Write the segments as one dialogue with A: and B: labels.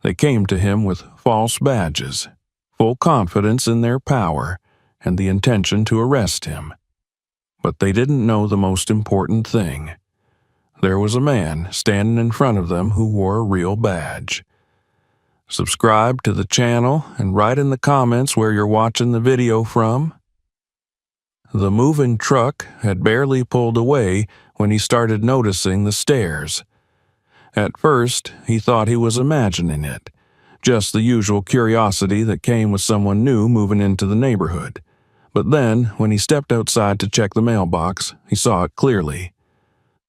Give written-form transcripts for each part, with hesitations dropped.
A: They came to him with false badges, full confidence in their power, and the intention to arrest him. But they didn't know the most important thing. There was a man standing in front of them who wore a real badge. Subscribe to the channel and write in the comments where you're watching the video from. The moving truck had barely pulled away when he started noticing the stairs. At first, he thought he was imagining it, just the usual curiosity that came with someone new moving into the neighborhood. But then, when he stepped outside to check the mailbox, he saw it clearly.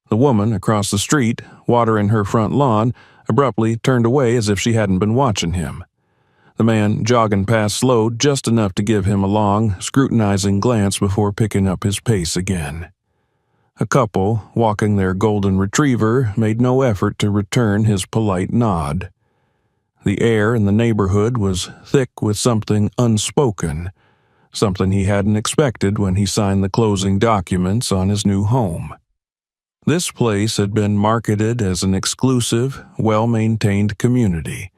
A: The woman across the street, watering her front lawn, abruptly turned away as if she hadn't been watching him. The man jogging past slowed just enough to give him a long, scrutinizing glance before picking up his pace again. A couple, walking their golden retriever, made no effort to return his polite nod. The air in the neighborhood was thick with something unspoken, something he hadn't expected when he signed the closing documents on his new home. This place had been marketed as an exclusive, well-maintained community,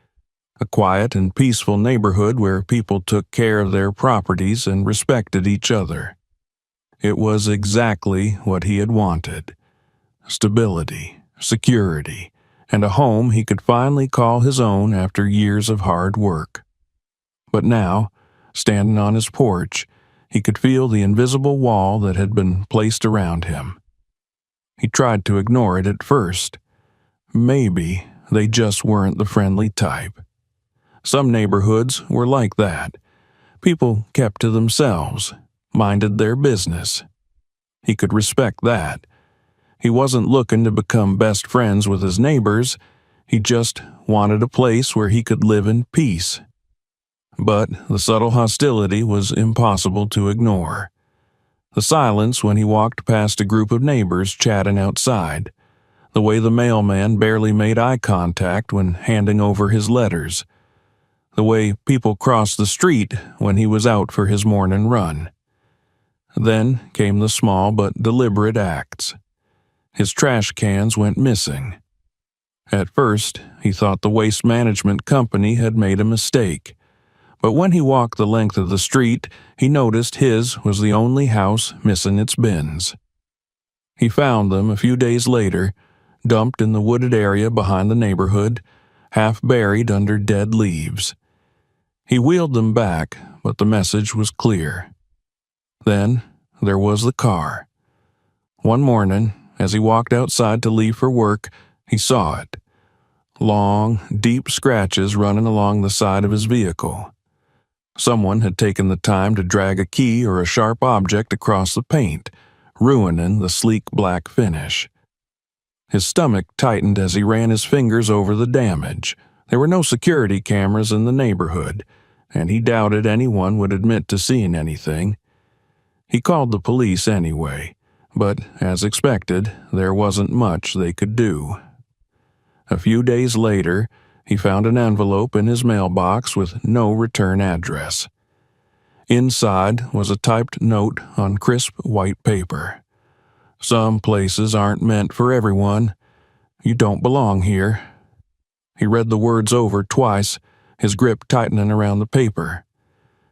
A: a quiet and peaceful neighborhood where people took care of their properties and respected each other. It was exactly what he had wanted: stability, security, and a home he could finally call his own after years of hard work. But now, standing on his porch, he could feel the invisible wall that had been placed around him. He tried to ignore it at first. Maybe they just weren't the friendly type. Some neighborhoods were like that. People kept to themselves, minded their business. He could respect that. He wasn't looking to become best friends with his neighbors. He just wanted a place where he could live in peace. But the subtle hostility was impossible to ignore. The silence when he walked past a group of neighbors chatting outside. The way the mailman barely made eye contact when handing over his letters. The way people crossed the street when he was out for his morning run. Then came the small but deliberate acts. His trash cans went missing. At first, he thought the waste management company had made a mistake. But when he walked the length of the street, he noticed his was the only house missing its bins. He found them a few days later, dumped in the wooded area behind the neighborhood, half buried under dead leaves. He wheeled them back, but the message was clear. Then there was the car. One morning, as he walked outside to leave for work, he saw it. Long, deep scratches running along the side of his vehicle. Someone had taken the time to drag a key or a sharp object across the paint, ruining the sleek black finish. His stomach tightened as he ran his fingers over the damage. There were no security cameras in the neighborhood, and he doubted anyone would admit to seeing anything. He called the police anyway, but as expected, there wasn't much they could do. A few days later, he found an envelope in his mailbox with no return address. Inside was a typed note on crisp white paper. "Some places aren't meant for everyone. You don't belong here." He read the words over twice, his grip tightening around the paper.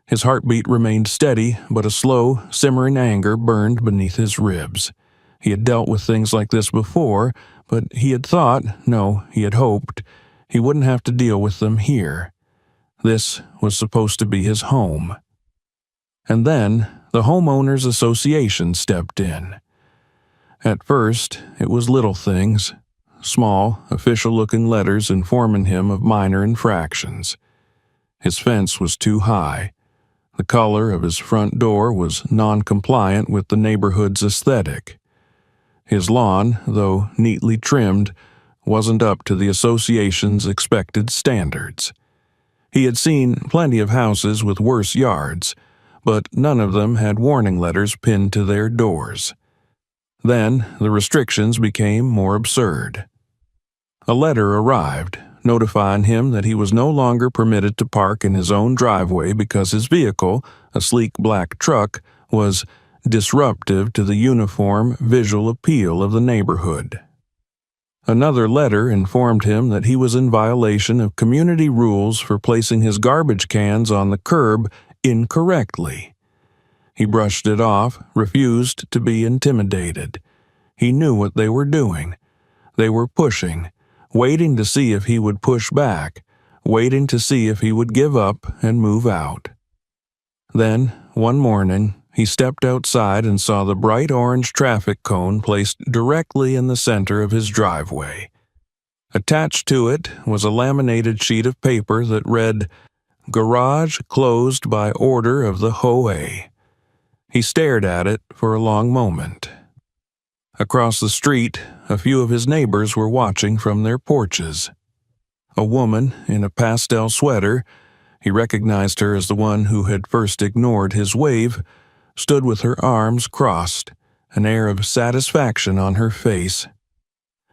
A: His heartbeat remained steady, but a slow, simmering anger burned beneath his ribs. He had dealt with things like this before, but he had thought, no, he had hoped, he wouldn't have to deal with them here. This was supposed to be his home. And then the Homeowners Association stepped in. At first, it was little things, small, official-looking letters informing him of minor infractions. His fence was too high. The color of his front door was non-compliant with the neighborhood's aesthetic. His lawn, though neatly trimmed, wasn't up to the association's expected standards. He had seen plenty of houses with worse yards, but none of them had warning letters pinned to their doors. Then the restrictions became more absurd. A letter arrived, notifying him that he was no longer permitted to park in his own driveway because his vehicle, a sleek black truck, was disruptive to the uniform visual appeal of the neighborhood. Another letter informed him that he was in violation of community rules for placing his garbage cans on the curb incorrectly. He brushed it off, refused to be intimidated. He knew what they were doing. They were pushing, waiting to see if he would push back, waiting to see if he would give up and move out. Then, one morning, he stepped outside and saw the bright orange traffic cone placed directly in the center of his driveway. Attached to it was a laminated sheet of paper that read, "Garage closed by order of the HOA." He stared at it for a long moment. Across the street, a few of his neighbors were watching from their porches. A woman in a pastel sweater, he recognized her as the one who had first ignored his wave, stood with her arms crossed, an air of satisfaction on her face.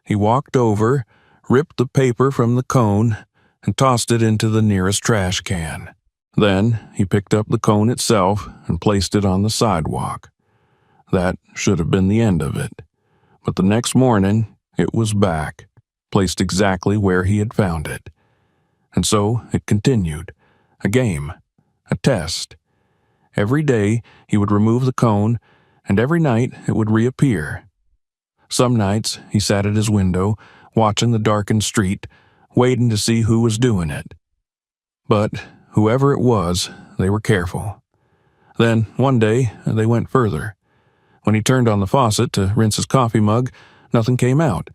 A: He walked over, ripped the paper from the cone, and tossed it into the nearest trash can. Then he picked up the cone itself and placed it on the sidewalk. That should have been the end of it. But the next morning, it was back, placed exactly where he had found it. And so it continued. A game. A test. Every day he would remove the cone, and every night it would reappear. Some nights he sat at his window, watching the darkened street, waiting to see who was doing it. But whoever it was, they were careful. Then, one day, they went further. When he turned on the faucet to rinse his coffee mug, nothing came out.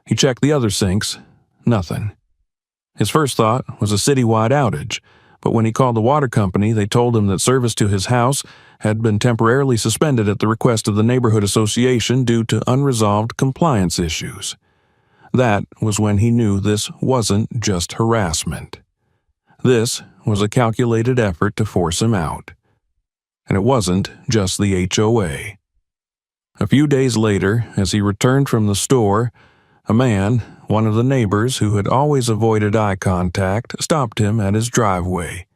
A: He checked the other sinks. Nothing. His first thought was a citywide outage, but when he called the water company, they told him that service to his house had been temporarily suspended at the request of the neighborhood association due to unresolved compliance issues. That was when he knew this wasn't just harassment. This was a calculated effort to force him out. And it wasn't just the HOA. A few days later, as he returned from the store, a man, one of the neighbors who had always avoided eye contact, stopped him at his driveway.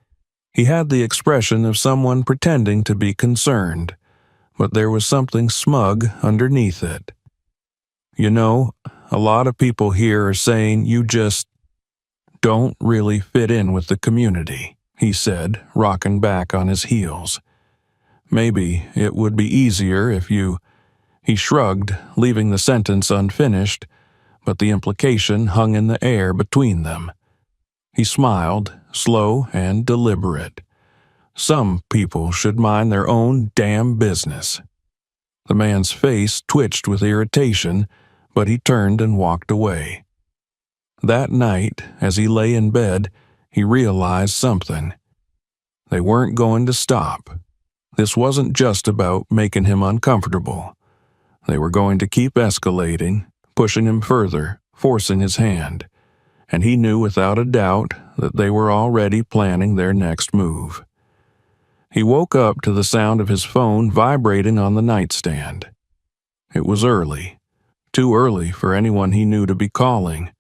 A: He had the expression of someone pretending to be concerned, but there was something smug underneath it. "You know, a lot of people here are saying you just don't really fit in with the community," he said, rocking back on his heels. "Maybe it would be easier if you—" He shrugged, leaving the sentence unfinished, but the implication hung in the air between them. He smiled, slow and deliberate. Some people should mind their own damn business. The man's face twitched with irritation, but he turned and walked away. That night, as he lay in bed, he realized something. They weren't going to stop. This wasn't just about making him uncomfortable. They were going to keep escalating, pushing him further, forcing his hand, and he knew without a doubt that they were already planning their next move. He woke up to the sound of his phone vibrating on the nightstand. It was early, too early for anyone he knew to be calling.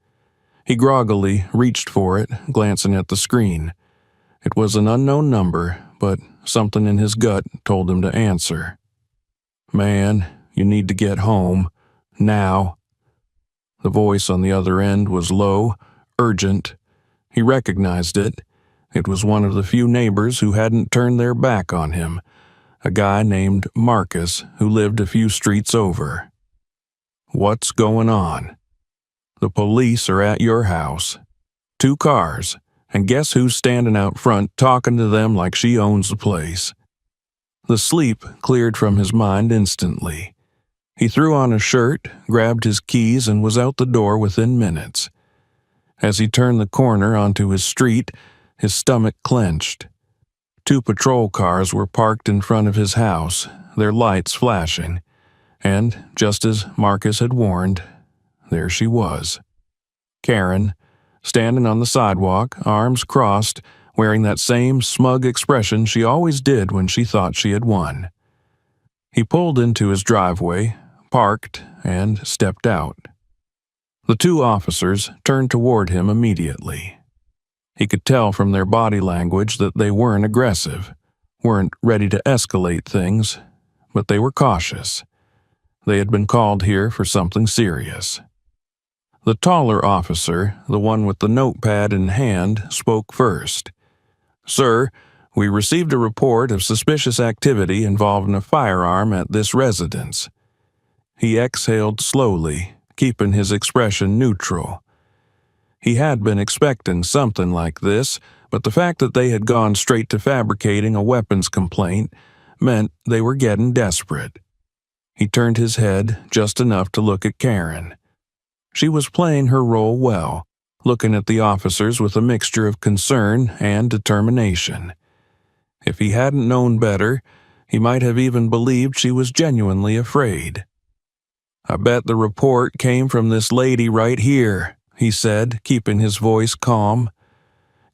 A: He groggily reached for it, glancing at the screen. It was an unknown number, but something in his gut told him to answer. "Man, you need to get home. Now." The voice on the other end was low, urgent. He recognized it. It was one of the few neighbors who hadn't turned their back on him, a guy named Marcus who lived a few streets over. "What's going on?" "The police are at your house. 2 cars, and guess who's standing out front talking to them like she owns the place?" The sleep cleared from his mind instantly. He threw on a shirt, grabbed his keys, and was out the door within minutes. As he turned the corner onto his street, his stomach clenched. 2 patrol cars were parked in front of his house, their lights flashing, and, just as Marcus had warned, there she was. Karen, standing on the sidewalk, arms crossed, wearing that same smug expression she always did when she thought she had won. He pulled into his driveway, parked, and stepped out. The 2 officers turned toward him immediately. He could tell from their body language that they weren't aggressive, weren't ready to escalate things, but they were cautious. They had been called here for something serious. The taller officer, the one with the notepad in hand, spoke first. "Sir, we received a report of suspicious activity involving a firearm at this residence." He exhaled slowly, keeping his expression neutral. He had been expecting something like this, but the fact that they had gone straight to fabricating a weapons complaint meant they were getting desperate. He turned his head just enough to look at Karen. She was playing her role well, looking at the officers with a mixture of concern and determination. If he hadn't known better, he might have even believed she was genuinely afraid. "I bet the report came from this lady right here," he said, keeping his voice calm.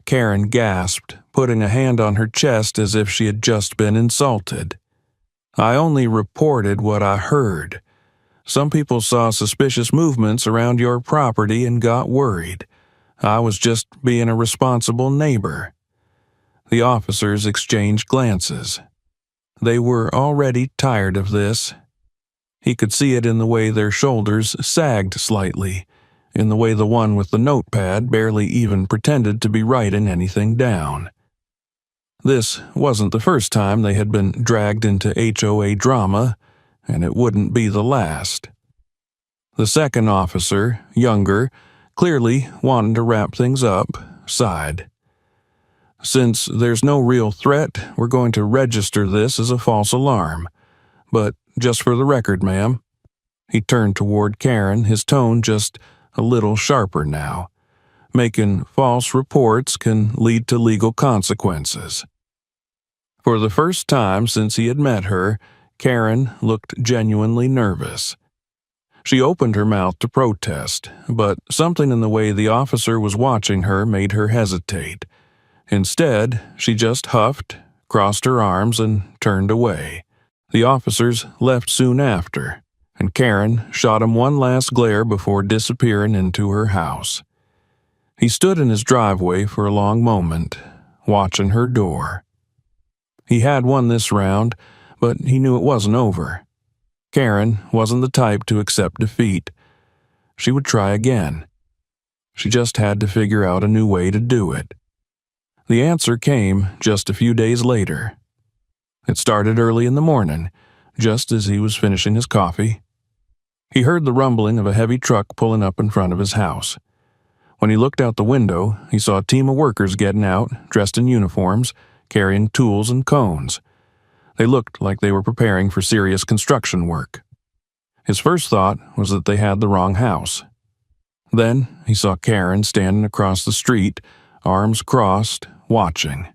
A: Karen gasped, putting a hand on her chest as if she had just been insulted. "I only reported what I heard. Some people saw suspicious movements around your property and got worried. I was just being a responsible neighbor." The officers exchanged glances. They were already tired of this. He could see it in the way their shoulders sagged slightly, in the way the one with the notepad barely even pretended to be writing anything down. This wasn't the first time they had been dragged into HOA drama, and it wouldn't be the last. The second officer, younger, clearly wanting to wrap things up, sighed. "Since there's no real threat, we're going to register this as a false alarm. But just for the record, ma'am." He turned toward Karen, his tone just a little sharper now. "Making false reports can lead to legal consequences." For the first time since he had met her, Karen looked genuinely nervous. She opened her mouth to protest, but something in the way the officer was watching her made her hesitate. Instead, she just huffed, crossed her arms, and turned away. The officers left soon after, and Karen shot him one last glare before disappearing into her house. He stood in his driveway for a long moment, watching her door. He had won this round, but he knew it wasn't over. Karen wasn't the type to accept defeat. She would try again. She just had to figure out a new way to do it. The answer came just a few days later. It started early in the morning, just as he was finishing his coffee. He heard the rumbling of a heavy truck pulling up in front of his house. When he looked out the window, he saw a team of workers getting out, dressed in uniforms, carrying tools and cones. They looked like they were preparing for serious construction work. His first thought was that they had the wrong house. Then he saw Karen standing across the street, arms crossed, watching.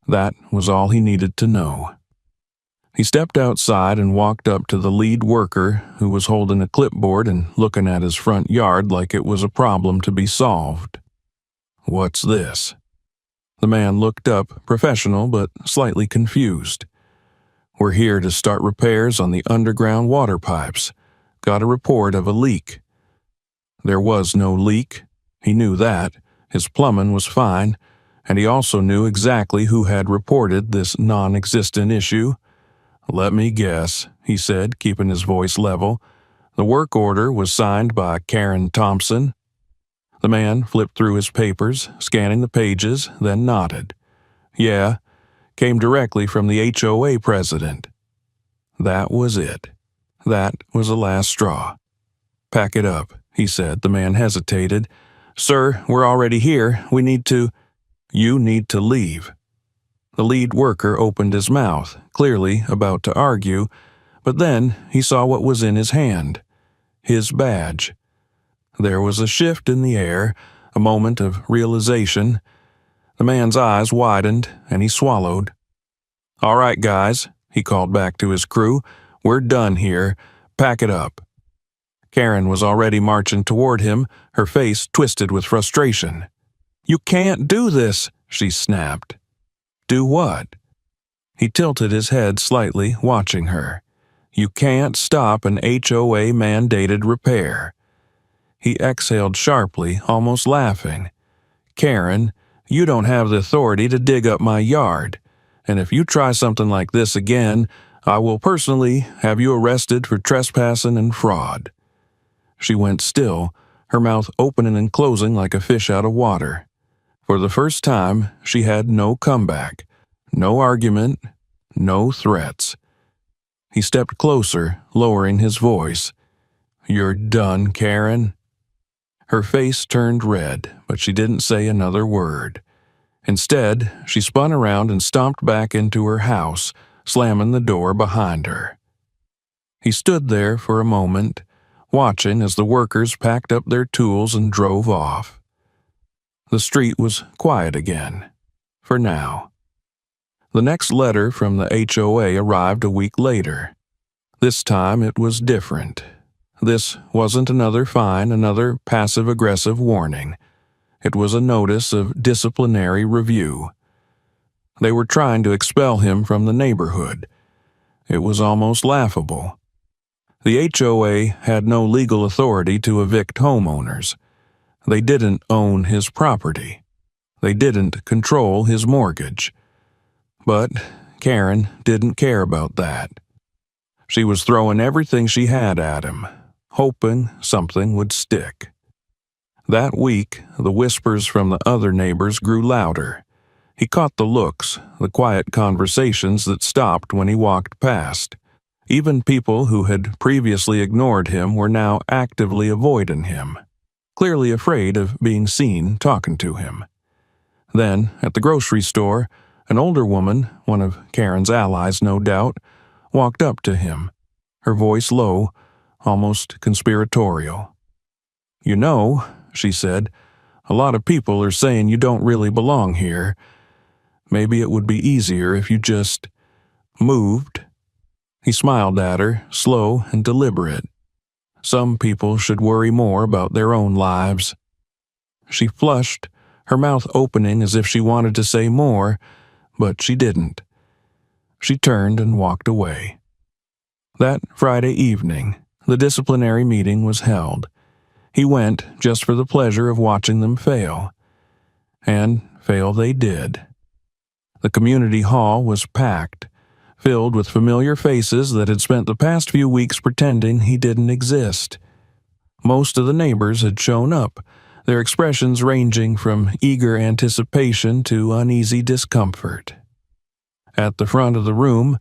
A: That was all he needed to know. He stepped outside and walked up to the lead worker, who was holding a clipboard and looking at his front yard like it was a problem to be solved. "What's this?" The man looked up, professional but slightly confused. "We're here to start repairs on the underground water pipes. Got a report of a leak." There was no leak. He knew that. His plumbing was fine, and he also knew exactly who had reported this non-existent issue. "Let me guess," he said, keeping his voice level. "The work order was signed by Karen Thompson." The man flipped through his papers, scanning the pages, then nodded. "Yeah, came directly from the HOA president." That was it. That was the last straw. "Pack it up," he said. The man hesitated. "Sir, we're already here. We need to—" "You need to leave." The lead worker opened his mouth, clearly about to argue, but then he saw what was in his hand. His badge. There was a shift in the air, a moment of realization. The man's eyes widened, and he swallowed. "All right, guys," he called back to his crew. "We're done here. Pack it up." Karen was already marching toward him, her face twisted with frustration. "You can't do this," she snapped. "Do what?" He tilted his head slightly, watching her. "You can't stop an HOA-mandated repair." He exhaled sharply, almost laughing. "Karen, you don't have the authority to dig up my yard, and if you try something like this again, I will personally have you arrested for trespassing and fraud." She went still, her mouth opening and closing like a fish out of water. For the first time, she had no comeback, no argument, no threats. He stepped closer, lowering his voice. "You're done, Karen?" Her face turned red, but she didn't say another word. Instead, she spun around and stomped back into her house, slamming the door behind her. He stood there for a moment, watching as the workers packed up their tools and drove off. The street was quiet again, for now. The next letter from the HOA arrived a week later. This time it was different. This wasn't another fine, another passive-aggressive warning. It was a notice of disciplinary review. They were trying to expel him from the neighborhood. It was almost laughable. The HOA had no legal authority to evict homeowners. They didn't own his property. They didn't control his mortgage. But Karen didn't care about that. She was throwing everything she had at him, hoping something would stick. That week, the whispers from the other neighbors grew louder. He caught the looks, the quiet conversations that stopped when he walked past. Even people who had previously ignored him were now actively avoiding him, clearly afraid of being seen talking to him. Then, at the grocery store, an older woman, one of Karen's allies no doubt, walked up to him, her voice low, almost conspiratorial. "You know," she said, "a lot of people are saying you don't really belong here. Maybe it would be easier if you just moved." He smiled at her, slow and deliberate. Some people should worry more about their own lives. She flushed, her mouth opening as if she wanted to say more, but she didn't. She turned and walked away. That Friday evening, the disciplinary meeting was held. He went just for the pleasure of watching them fail. And fail they did. The community hall was packed, filled with familiar faces that had spent the past few weeks pretending he didn't exist. Most of the neighbors had shown up, their expressions ranging from eager anticipation to uneasy discomfort. At the front of the room,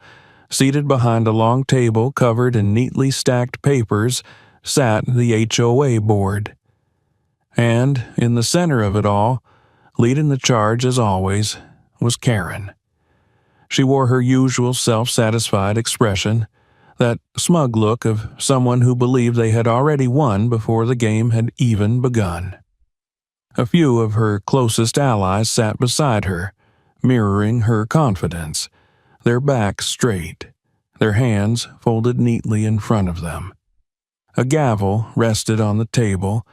A: seated behind a long table covered in neatly stacked papers, sat the HOA board. And in the center of it all, leading the charge as always, was Karen. She wore her usual self-satisfied expression, that smug look of someone who believed they had already won before the game had even begun. A few of her closest allies sat beside her, mirroring her confidence, their backs straight, their hands folded neatly in front of them. A gavel rested on the table,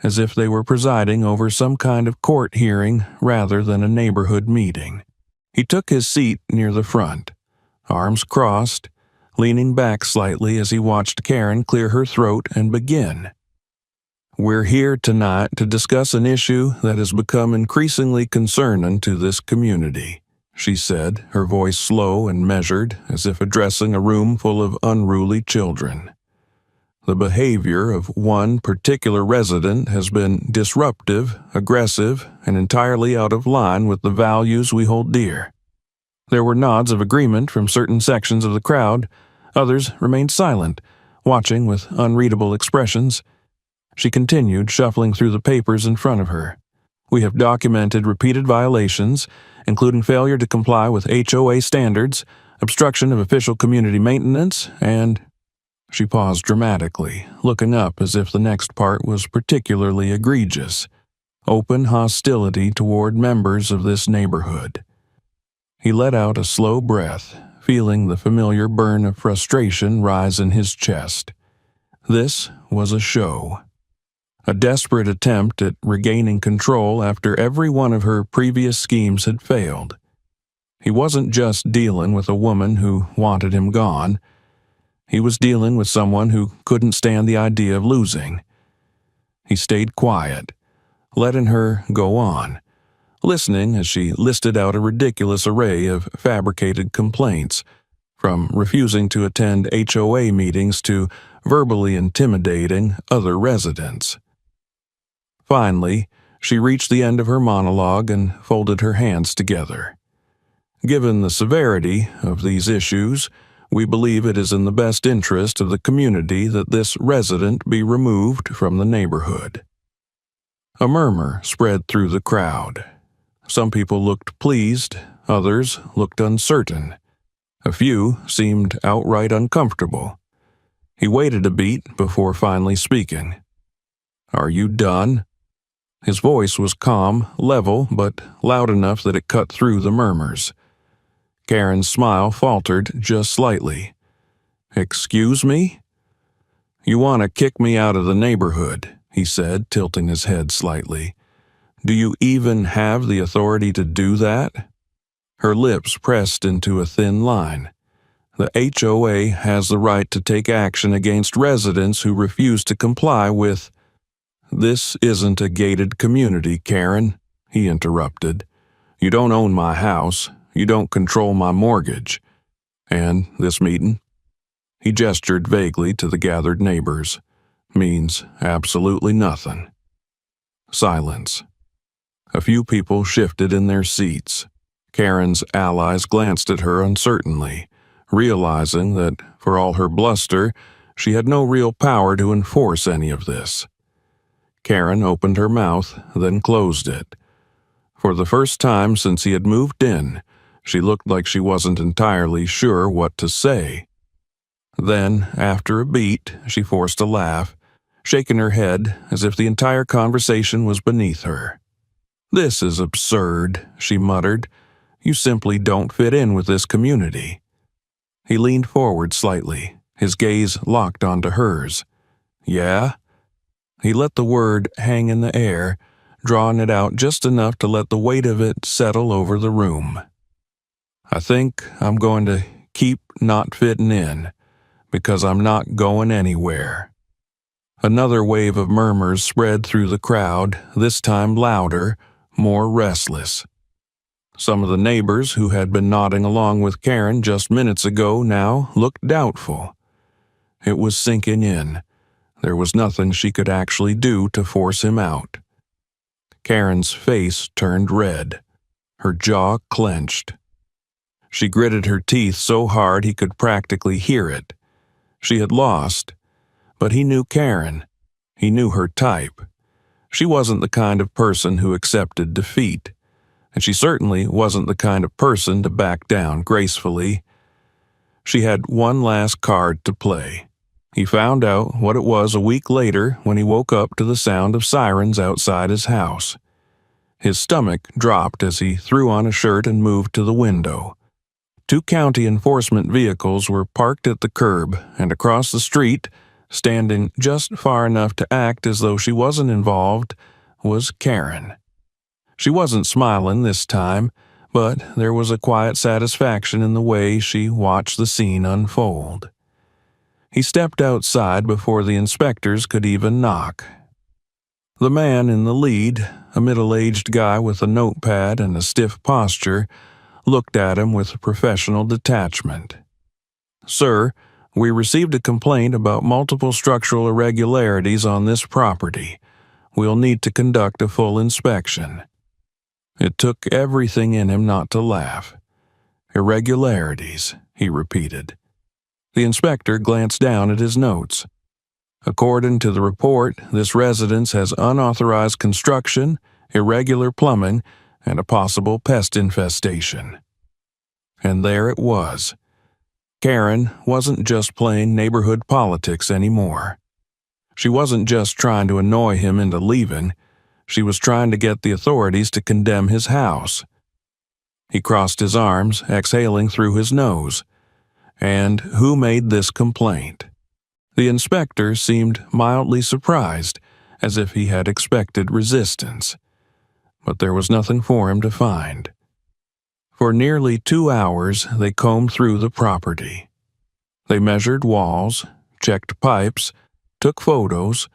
A: as if they were presiding over some kind of court hearing rather than a neighborhood meeting. He took his seat near the front, arms crossed, leaning back slightly as he watched Karen clear her throat and begin. "We're here tonight to discuss an issue that has become increasingly concerning to this community," she said, her voice slow and measured, as if addressing a room full of unruly children. "The behavior of one particular resident has been disruptive, aggressive, and entirely out of line with the values we hold dear." There were nods of agreement from certain sections of the crowd. Others remained silent, watching with unreadable expressions. She continued, shuffling through the papers in front of her. "We have documented repeated violations, including failure to comply with HOA standards, obstruction of official community maintenance, and—" She paused dramatically, looking up as if the next part was particularly egregious. "Open hostility toward members of this neighborhood." He let out a slow breath, feeling the familiar burn of frustration rise in his chest. This was a show. A desperate attempt at regaining control after every one of her previous schemes had failed. He wasn't just dealing with a woman who wanted him gone. He was dealing with someone who couldn't stand the idea of losing. He stayed quiet, letting her go on, listening as she listed out a ridiculous array of fabricated complaints, from refusing to attend HOA meetings to verbally intimidating other residents. Finally, she reached the end of her monologue and folded her hands together. Given the severity of these issues, we believe it is in the best interest of the community that this resident be removed from the neighborhood. A murmur spread through the crowd. Some people looked pleased, others looked uncertain. A few seemed outright uncomfortable. He waited a beat before finally speaking. "Are you done?" His voice was calm, level, but loud enough that it cut through the murmurs. Karen's smile faltered just slightly. "Excuse me?" "You want to kick me out of the neighborhood," he said, tilting his head slightly. "Do you even have the authority to do that?" Her lips pressed into a thin line. "The HOA has the right to take action against residents who refuse to comply with—" "This isn't a gated community, Karen," he interrupted. "You don't own my house. You don't control my mortgage. And this meeting," he gestured vaguely to the gathered neighbors, "means absolutely nothing." Silence. A few people shifted in their seats. Karen's allies glanced at her uncertainly, realizing that, for all her bluster, she had no real power to enforce any of this. Karen opened her mouth, then closed it. For the first time since he had moved in, she looked like she wasn't entirely sure what to say. Then, after a beat, she forced a laugh, shaking her head as if the entire conversation was beneath her. "This is absurd," she muttered. "You simply don't fit in with this community." He leaned forward slightly, his gaze locked onto hers. "Yeah?" He let the word hang in the air, drawing it out just enough to let the weight of it settle over the room. "I think I'm going to keep not fitting in, because I'm not going anywhere." Another wave of murmurs spread through the crowd, this time louder, more restless. Some of the neighbors who had been nodding along with Karen just minutes ago now looked doubtful. It was sinking in. There was nothing she could actually do to force him out. Karen's face turned red. Her jaw clenched. She gritted her teeth so hard he could practically hear it. She had lost, but he knew Karen. He knew her type. She wasn't the kind of person who accepted defeat, and she certainly wasn't the kind of person to back down gracefully. She had one last card to play. He found out what it was a week later when he woke up to the sound of sirens outside his house. His stomach dropped as he threw on a shirt and moved to the window. 2 county enforcement vehicles were parked at the curb, and across the street, standing just far enough to act as though she wasn't involved, was Karen. She wasn't smiling this time, but there was a quiet satisfaction in the way she watched the scene unfold. He stepped outside before the inspectors could even knock. The man in the lead, a middle-aged guy with a notepad and a stiff posture, looked at him with professional detachment. "Sir, we received a complaint about multiple structural irregularities on this property. We'll need to conduct a full inspection." It took everything in him not to laugh. "Irregularities," he repeated. The inspector glanced down at his notes. "According to the report, this residence has unauthorized construction, irregular plumbing, and a possible pest infestation." And there it was. Karen wasn't just playing neighborhood politics anymore. She wasn't just trying to annoy him into leaving. She was trying to get the authorities to condemn his house. He crossed his arms, exhaling through his nose. And who made this complaint? The inspector seemed mildly surprised, as if he had expected resistance. But there was nothing for him to find. For nearly 2 hours, they combed through the property. They measured walls, checked pipes, took photos,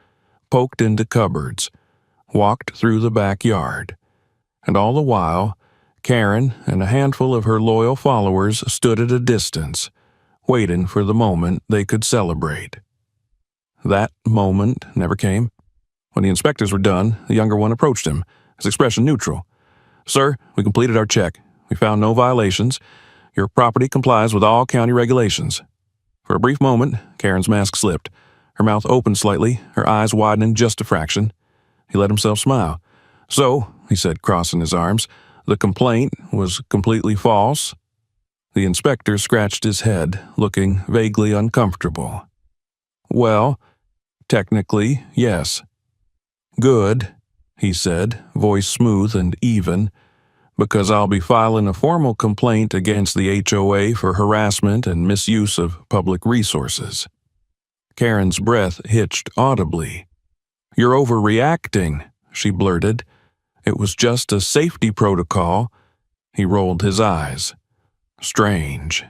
A: poked into cupboards, walked through the backyard. And all the while, Karen and a handful of her loyal followers stood at a distance, waiting for the moment they could celebrate. That moment never came. When the inspectors were done, the younger one approached him, his expression neutral. "Sir, we completed our check. We found no violations. Your property complies with all county regulations." For a brief moment, Karen's mask slipped. Her mouth opened slightly, her eyes widening just a fraction. He let himself smile. "So," he said, crossing his arms, "the complaint was completely false?" The inspector scratched his head, looking vaguely uncomfortable. "Well, technically, yes." "Good," he said, voice smooth and even, "because I'll be filing a formal complaint against the HOA for harassment and misuse of public resources." Karen's breath hitched audibly. "You're overreacting," she blurted. "It was just a safety protocol." He rolled his eyes. "Strange.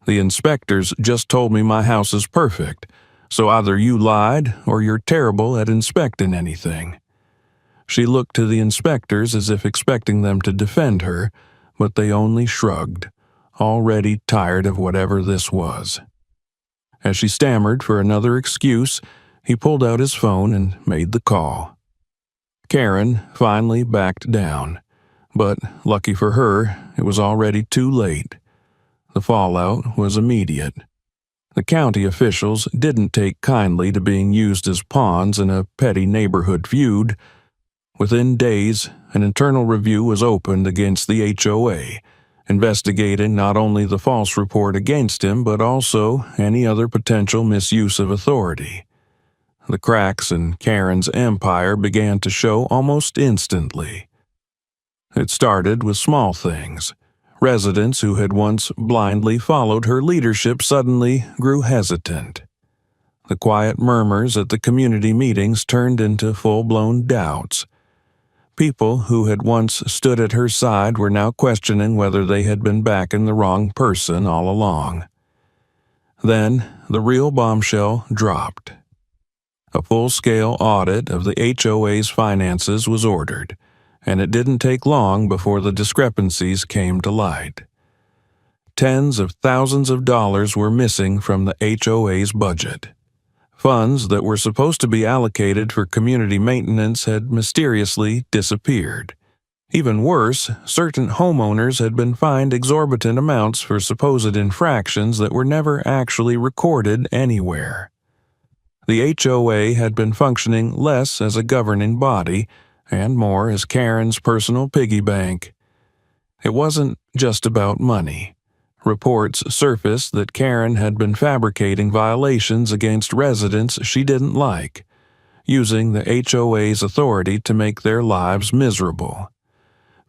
A: The inspectors just told me my house is perfect, so either you lied or you're terrible at inspecting anything." She looked to the inspectors as if expecting them to defend her, but they only shrugged, already tired of whatever this was. As she stammered for another excuse, he pulled out his phone and made the call. Karen finally backed down, but lucky for her, it was already too late. The fallout was immediate. The county officials didn't take kindly to being used as pawns in a petty neighborhood feud. Within days, an internal review was opened against the HOA, investigating not only the false report against him but also any other potential misuse of authority. The cracks in Karen's empire began to show almost instantly. It started with small things. Residents who had once blindly followed her leadership suddenly grew hesitant. The quiet murmurs at the community meetings turned into full-blown doubts. People who had once stood at her side were now questioning whether they had been backing the wrong person all along. Then the real bombshell dropped. A full-scale audit of the HOA's finances was ordered, and it didn't take long before the discrepancies came to light. Tens of thousands of dollars were missing from the HOA's budget. Funds that were supposed to be allocated for community maintenance had mysteriously disappeared. Even worse, certain homeowners had been fined exorbitant amounts for supposed infractions that were never actually recorded anywhere. The HOA had been functioning less as a governing body and more as Karen's personal piggy bank. It wasn't just about money. Reports surfaced that Karen had been fabricating violations against residents she didn't like, using the HOA's authority to make their lives miserable.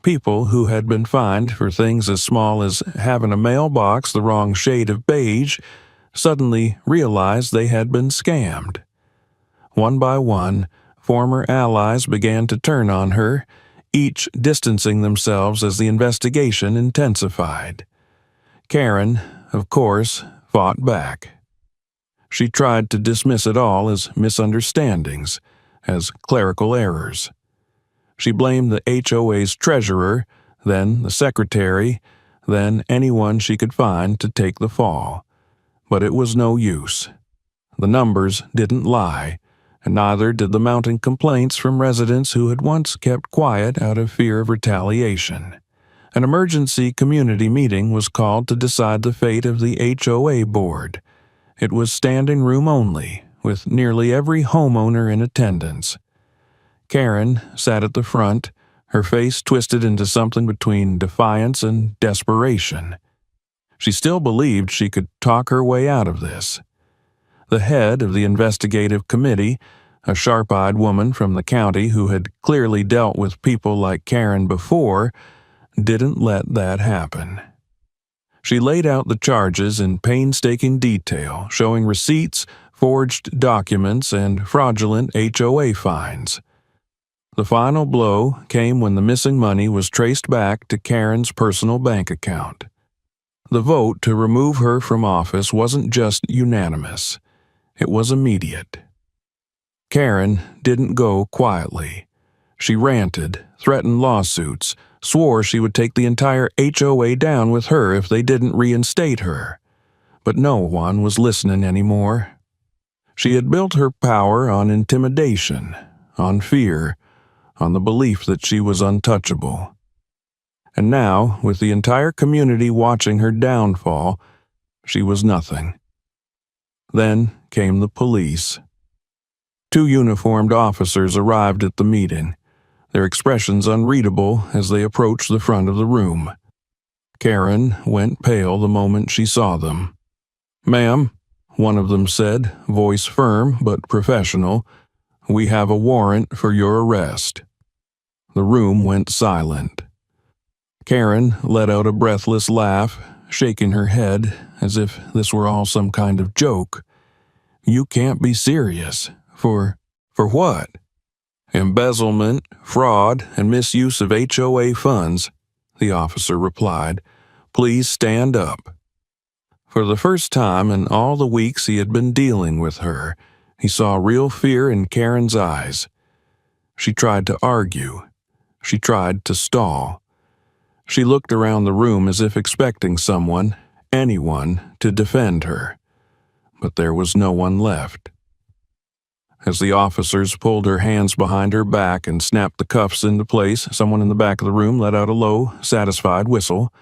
A: People who had been fined for things as small as having a mailbox the wrong shade of beige suddenly realized they had been scammed. One by one, former allies began to turn on her, each distancing themselves as the investigation intensified. Karen, of course, fought back. She tried to dismiss it all as misunderstandings, as clerical errors. She blamed the HOA's treasurer, then the secretary, then anyone she could find to take the fall. But it was no use. The numbers didn't lie, and neither did the mounting complaints from residents who had once kept quiet out of fear of retaliation. An emergency community meeting was called to decide the fate of the HOA board. It was standing room only, with nearly every homeowner in attendance. Karen sat at the front, her face twisted into something between defiance and desperation. She still believed she could talk her way out of this. The head of the investigative committee, a sharp-eyed woman from the county who had clearly dealt with people like Karen before, didn't let that happen. She laid out the charges in painstaking detail, showing receipts, forged documents, and fraudulent HOA fines. The final blow came when the missing money was traced back to Karen's personal bank account. The vote to remove her from office wasn't just unanimous. It was immediate. Karen didn't go quietly. She ranted, threatened lawsuits, swore she would take the entire HOA down with her if they didn't reinstate her. But no one was listening anymore. She had built her power on intimidation, on fear, on the belief that she was untouchable. And now, with the entire community watching her downfall, she was nothing. Then came the police. 2 uniformed officers arrived at the meeting, their expressions unreadable as they approached the front of the room. Karen went pale the moment she saw them. "Ma'am," one of them said, voice firm but professional, "we have a warrant for your arrest." The room went silent. Karen let out a breathless laugh, shaking her head as if this were all some kind of joke. "You can't be serious. For what?" "Embezzlement, fraud, and misuse of HOA funds," the officer replied. "Please stand up." For the first time in all the weeks he had been dealing with her, he saw real fear in Karen's eyes. She tried to argue. She tried to stall. She looked around the room as if expecting someone, anyone, to defend her. But there was no one left. As the officers pulled her hands behind her back and snapped the cuffs into place, someone in the back of the room let out a low, satisfied whistle.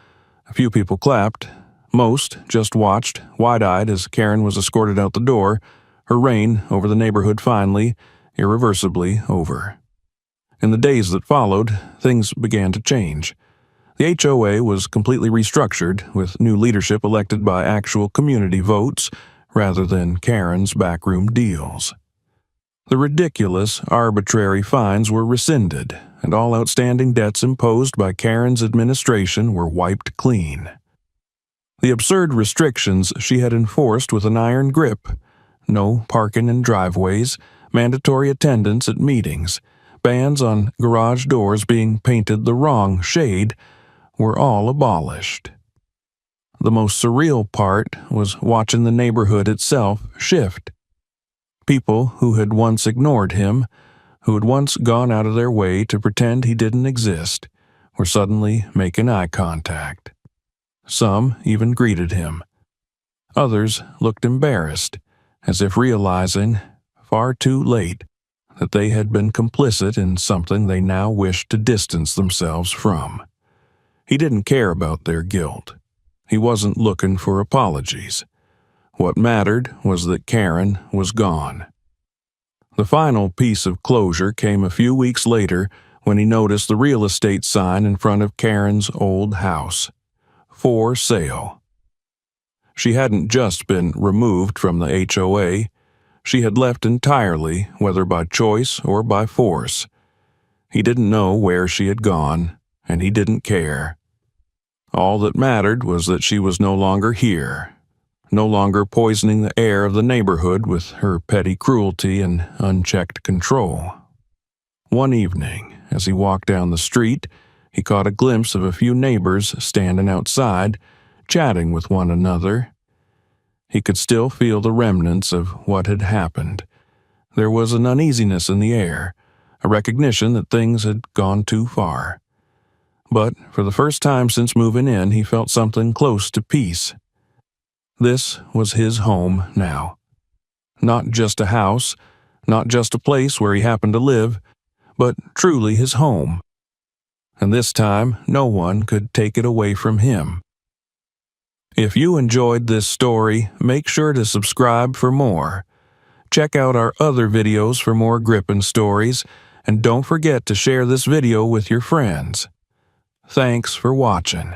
A: A few people clapped. Most just watched, wide-eyed, as Karen was escorted out the door, her reign over the neighborhood finally, irreversibly over. In the days that followed, things began to change. The HOA was completely restructured, with new leadership elected by actual community votes rather than Karen's backroom deals. The ridiculous, arbitrary fines were rescinded, and all outstanding debts imposed by Karen's administration were wiped clean. The absurd restrictions she had enforced with an iron grip — no parking in driveways, mandatory attendance at meetings, bans on garage doors being painted the wrong shade — were all abolished. The most surreal part was watching the neighborhood itself shift. People who had once ignored him, who had once gone out of their way to pretend he didn't exist, were suddenly making eye contact. Some even greeted him. Others looked embarrassed, as if realizing, far too late, that they had been complicit in something they now wished to distance themselves from. He didn't care about their guilt. He wasn't looking for apologies. What mattered was that Karen was gone. The final piece of closure came a few weeks later when he noticed the real estate sign in front of Karen's old house. For sale. She hadn't just been removed from the HOA. She had left entirely, whether by choice or by force. He didn't know where she had gone, and he didn't care. All that mattered was that she was no longer here, no longer poisoning the air of the neighborhood with her petty cruelty and unchecked control. One evening, as he walked down the street, he caught a glimpse of a few neighbors standing outside, chatting with one another. He could still feel the remnants of what had happened. There was an uneasiness in the air, a recognition that things had gone too far. But for the first time since moving in, he felt something close to peace. This was his home now. Not just a house, not just a place where he happened to live, but truly his home. And this time, no one could take it away from him. If you enjoyed this story, make sure to subscribe for more. Check out our other videos for more gripping stories, and don't forget to share this video with your friends. Thanks for watching.